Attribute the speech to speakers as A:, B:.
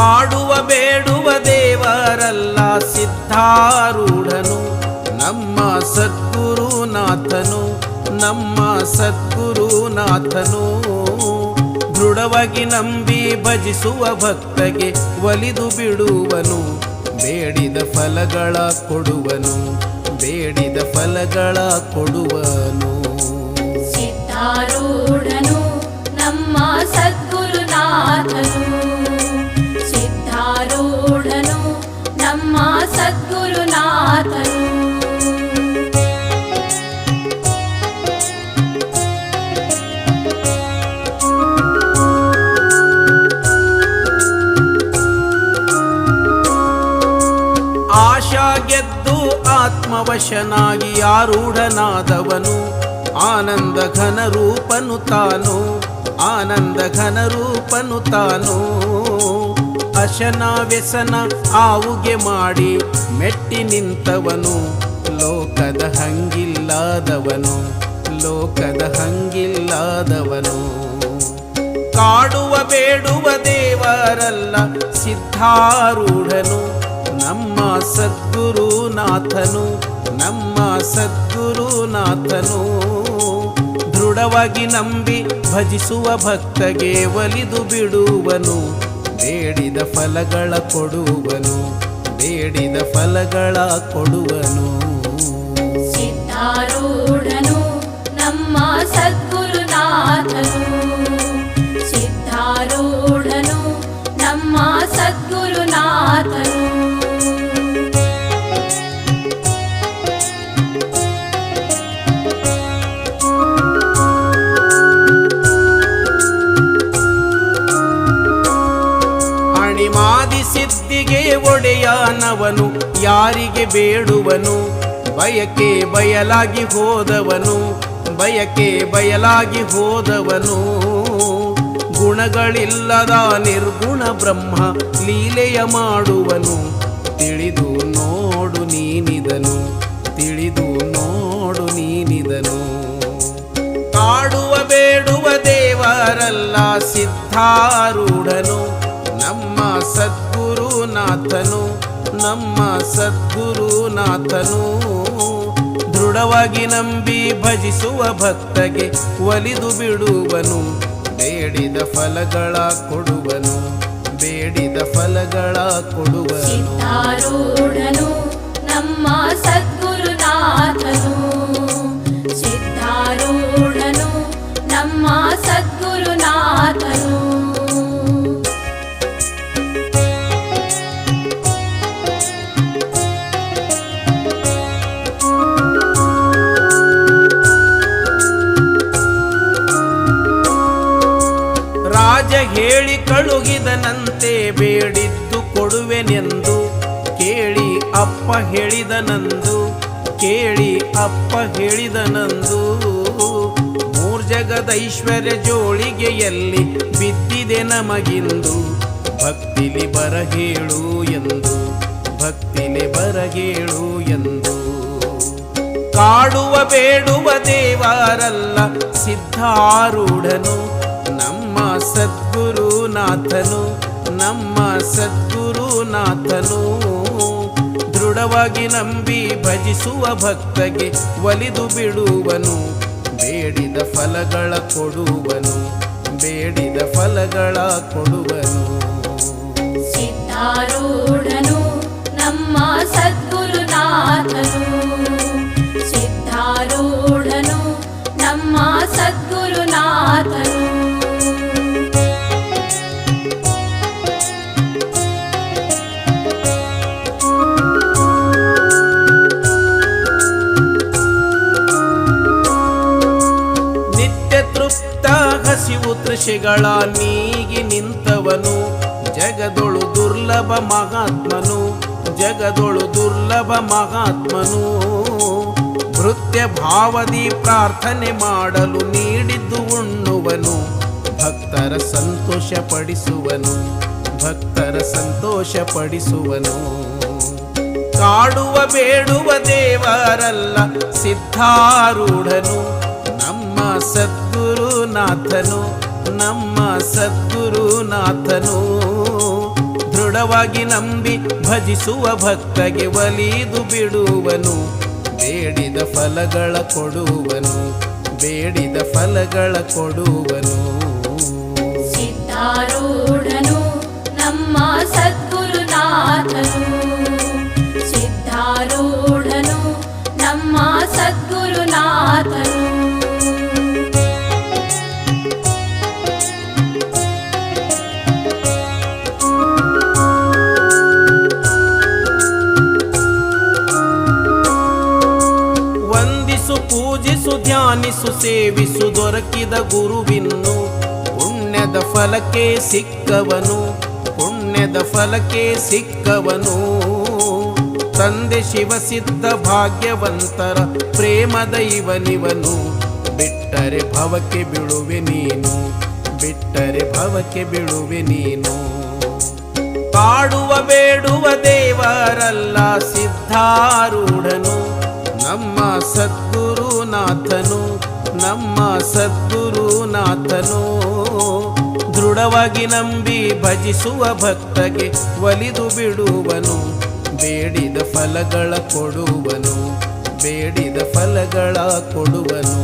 A: ಕಾಡುವ ಬೇಡುವ ದೇವರಲ್ಲ ಸಿದ್ಧಾರೂಢನು ನಮ್ಮ ಸದ್ಗುರುನಾಥನು, ನಮ್ಮ ಸದ್ಗುರುನಾಥನು. ದೃಢವಾಗಿ ನಂಬಿ ಭಜಿಸುವ ಭಕ್ತಗೆ ಒಲಿದು ಬಿಡುವನು, ಬೇಡಿದ ಫಲಗಳ ಕೊಡುವನು, ಬೇಡಿದ ಫಲಗಳ ಕೊಡುವನು.
B: ಸಿದ್ಧಾರೂಢನು ನಮ್ಮ ಸದ್ಗುರುನಾಥನು, ಸಿದ್ಧಾರೂಢನು ನಮ್ಮ ಸದ್ಗುರುನಾಥನು.
A: ಆಶಾ ಗೆದ್ದು ಆತ್ಮವಶನಾಗಿ ಆರೂಢನಾದವನು, ಆನಂದ ಘನ ರೂಪನು ತಾನು, ಆನಂದ ಘನ ರೂಪನು ತಾನು. ಅಶನ ವ್ಯಸನ ಆವುಗೆ ಮಾಡಿ ಮೆಟ್ಟಿ ನಿಂತವನು, ಲೋಕದ ಹಂಗಿಲ್ಲದವನು, ಲೋಕದ ಹಂಗಿಲ್ಲದವನು. ಕಾಡುವ ಬೇಡುವ ದೇವರಲ್ಲ ಸಿದ್ಧಾರೂಢನು ನಮ್ಮ ಸದ್ಗುರುನಾಥನು, ನಮ್ಮ ಸದ್ಗುರುನಾಥನು. ದೃಢವಾಗಿ ನಂಬಿ ಭಜಿಸುವ ಭಕ್ತಗೆ ಒಲಿದು ಬಿಡುವನು, ಬೇಡಿದ ಫಲಗಳ ಕೊಡುವನು, ಬೇಡಿದ ಫಲಗಳ ಕೊಡುವನು.
B: ಸಿದ್ಧಾರೂಢನು ನಮ್ಮ ಸದ್ಗುರುನಾಥನು, ಸಿದ್ಧಾರೂಢನು ನಮ್ಮ ಸದ್ಗುರುನಾಥನು.
A: ಅಣಿಮಾದಿ ಸಿದ್ಧಿಗೆ ಒಡೆಯಾನವನು, ಯಾರಿಗೆ ಬೇಡುವನು, ಬಯಕೆ ಬಯಲಾಗಿ ಹೋದವನು, ಬಯಕೆ ಬಯಲಾಗಿ ಹೋದವನು. ಗುಣಗಳಿಲ್ಲದ ನಿರ್ಗುಣ ಬ್ರಹ್ಮ ಲೀಲೆಯ ಮಾಡುವನು, ತಿಳಿದು ನೋಡು ನೀನಿದನು, ತಿಳಿದು ನೋಡು ನೀನಿದನು. ಕಾಡುವ ಬೇಡುವ ದೇವರಲ್ಲ ಸಿದ್ಧಾರೂಢನು ನಮ್ಮ ಸದ್ಗುರುನಾಥನು, ನಮ್ಮ ಸದ್ಗುರುನಾಥನು. ದೃಢವಾಗಿ ನಂಬಿ ಭಜಿಸುವ ಭಕ್ತಗೆ ಒಲಿದು ಬಿಡುವನು, ಬೇಡಿದ ಫಲಗಳ ಕೊಡುವನು, ಬೇಡಿದ ಫಲಗಳ ಕೊಡುವನು.
B: ಸಿದ್ಧಾರೂಢನು ನಮ್ಮ ಸದ್ಗುರುನಾಥನು, ಸಿದ್ಧಾರೂಢನು ನಮ್ಮ ಸದ್ಗುರುನಾಥನು.
A: ರಾಜ ಹೇಳಿ ಕಳುಹಿದನಂತೆ ಬೇಡಿದ್ದು ಕೊಡುವೆನೆಂದು, ಕೇಳಿ ಅಪ್ಪ ಹೇಳಿದನಂದು, ಕೇಳಿ ಅಪ್ಪ ಹೇಳಿದನಂದು. ಮೂರ್ಜಗದೈಶ್ವರ್ಯ ಜೋಳಿಗೆಯಲ್ಲಿ ಬಿದ್ದಿದೆ ನಮಗಿಂದು, ಭಕ್ತಿಲಿ ಬರಗೇಳು ಎಂದು, ಭಕ್ತಿಲಿ ಬರಗೇಳು ಎಂದು. ಕಾಡುವ ಬೇಡುವ ದೇವರಲ್ಲ ಸಿದ್ಧಾರೂಢನು ನಮ್ಮ ಸದ್ಗುರುನಾಥನು, ನಮ್ಮ ಸದ್ಗುರುನಾಥನು. ದೃಢವಾಗಿ ನಂಬಿ ಭಜಿಸುವ ಭಕ್ತಗೆ ಒಲಿದು ಬಿಡುವನು, ಬೇಡಿದ ಫಲಗಳ ಕೊಡುವನು, ಬೇಡಿದ ಫಲಗಳ ಕೊಡುವನು.
B: ಸಿದ್ಧಾರೂಢನು ನಮ್ಮ ಸದ್ಗುರುನಾಥನು, ಸಿದ್ಧಾರೂಢನು ನಮ್ಮ ಸದ್ಗುರುನಾಥನು.
A: ಹಸಿವು ತೃಷೆಗಳ ನೀಗಿ ನಿಂತವನು, ಜಗದೊಳು ದುರ್ಲಭ ಮಹಾತ್ಮನು, ಜಗದೊಳು ದುರ್ಲಭ ಮಹಾತ್ಮನು. ಭೃತ್ಯ ಭಾವದಿ ಪ್ರಾರ್ಥನೆ ಮಾಡಲು ನೀಡಿದ್ದು ಉಣ್ಣುವನು, ಭಕ್ತರ ಸಂತೋಷ ಪಡಿಸುವನು, ಭಕ್ತರ ಸಂತೋಷ ಪಡಿಸುವನು. ಕಾಡುವ ಬೇಡುವ ದೇವರಲ್ಲ ಸಿದ್ಧಾರೂಢನು ನಮ್ಮ ಸದ್ಗುರುನಾಥನು, ನಮ್ಮ ಸದ್ಗುರುನಾಥನು. ದೃಢವಾಗಿ ನಂಬಿ ಭಜಿಸುವ ಭಕ್ತಗೆ ಒಲಿದು ಬಿಡುವನು, ಬೇಡಿದ ಫಲಗಳ ಕೊಡುವನು, ಬೇಡಿದ ಫಲಗಳ ಕೊಡುವನು.
B: ಸಿದ್ಧಾರೂಢನು ನಮ್ಮ ಸದ್ಗುರುನಾಥನು, ಸಿದ್ಧಾರೂಢನು ನಮ್ಮ ಸದ್ಗುರುನಾಥನು.
A: ವಂದಿಸು ಪೂಜಿಸು ಧ್ಯಾನಿಸು ಸೇವಿಸು ದೊರಕಿದ ಗುರುವಿನ್ನು, ಪುಣ್ಯದ ಫಲಕ್ಕೆ ಸಿಕ್ಕವನು, ಪುಣ್ಯದ ಫಲಕ್ಕೆ ಸಿಕ್ಕವನು. ತಂದೆ ಶಿವಸಿದ್ಧ ಭಾಗ್ಯವಂತರ ಪ್ರೇಮದ ಇವನಿವನು, ಬಿಟ್ಟರೆ ಭವಕ್ಕೆ ಬೀಳುವೆ ನೀನು, ಬಿಟ್ಟರೆ ಭವಕ್ಕೆ ಬೀಳುವೆ ನೀನು. ಕಾಡುವ ಬೇಡುವ ದೇವರಲ್ಲ ಸಿದ್ಧಾರೂಢನು, ನಮ್ಮ ಸದ್ಗುರುನಾಥನು, ನಮ್ಮ ಸದ್ಗುರುನಾಥನು. ದೃಢವಾಗಿ ನಂಬಿ ಭಜಿಸುವ ಭಕ್ತಗೆ ಒಲಿದು ಬಿಡುವನು, ಬೇಡಿದ ಫಲಗಳ ಕೊಡುವನು, ಬೇಡಿದ ಫಲಗಳ ಕೊಡುವನು.